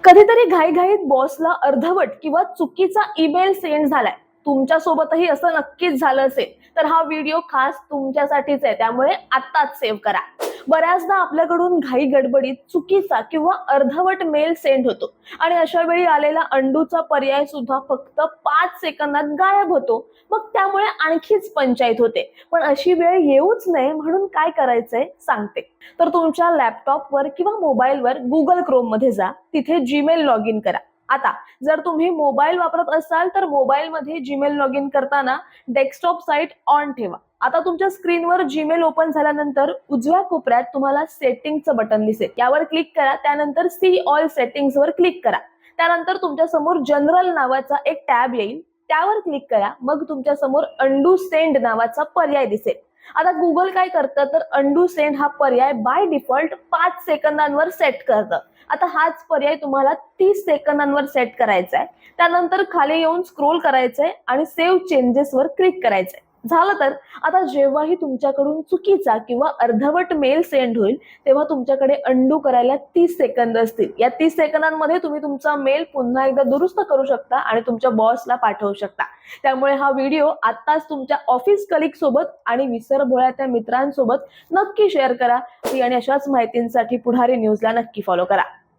कधीतरी घाईघाईत बॉसला अर्धवट किंवा चुकीचा ईमेल सेंड झालाय. तुमच्या सोबतही असं नक्कीच झालं असेल तर हा व्हिडिओ खास तुमच्यासाठीच आहे, त्यामुळे आत्ताच सेव्ह करा. बऱ्याचदा आपल्याकडून घाई गडबडीत चुकीचा किंवा अर्धवट मेल सेंड होतो आणि अशा वेळी आलेला अंडूचा पर्याय सुद्धा फक्त 5 सेकंदात गायब होतो. मग त्यामुळे आणखीच पंचायत होते. पण अशी वेळ येऊच नये म्हणून काय करायचंय सांगते. तर तुमच्या लॅपटॉपवर किंवा मोबाईलवर गुगल क्रोम मध्ये जा, तिथे जीमेल लॉग इन करा. आता जर तुम्ही मोबाईल वापरत असाल तर मोबाईलमध्ये जीमेल लॉग इन करताना डेस्कटॉप साईट ऑन ठेवा. आता तुमच्या स्क्रीनवर जीमेल ओपन झाल्यानंतर उजव्या कोपऱ्यात तुम्हाला सेटिंगचं बटन दिसेल, यावर क्लिक करा. त्यानंतर सी ऑल सेटिंग्स वर क्लिक करा. त्यानंतर तुमच्या समोर जनरल नावाचा एक टॅब येईल, त्यावर क्लिक करा. मग तुमच्या समोर अंडू सेंड नावाचा पर्याय दिसेल. आता गुगल काय करतं तर अंडू सेंड हा पर्याय बाय डिफॉल्ट 5 सेकंदांवर सेट करतं. आता हाच पर्याय तुम्हाला 30 सेकंदांवर सेट करायचा आहे. त्यानंतर खाली येऊन स्क्रोल करायचंय आणि सेव्ह चेंजेस वर क्लिक करायचंय. झालं तर आता जेव्हाही तुमच्याकडून चुकीचा किंवा अर्धवट मेल सेंड होईल तेव्हा तुमच्याकडे अंडू करायला 30 सेकंद असतील. या 30 सेकंदांमध्ये तुम्ही तुमचा मेल पुन्हा एकदा दुरुस्त करू शकता आणि तुमच्या बॉसला पाठवू शकता. त्यामुळे हा व्हिडिओ आत्ताच तुमच्या ऑफिस कलिग सोबत आणि विसरभोळ्या त्या मित्रांसोबत नक्की शेअर करा आणि अशाच माहितींसाठी पुढारी न्यूजला नक्की फॉलो करा.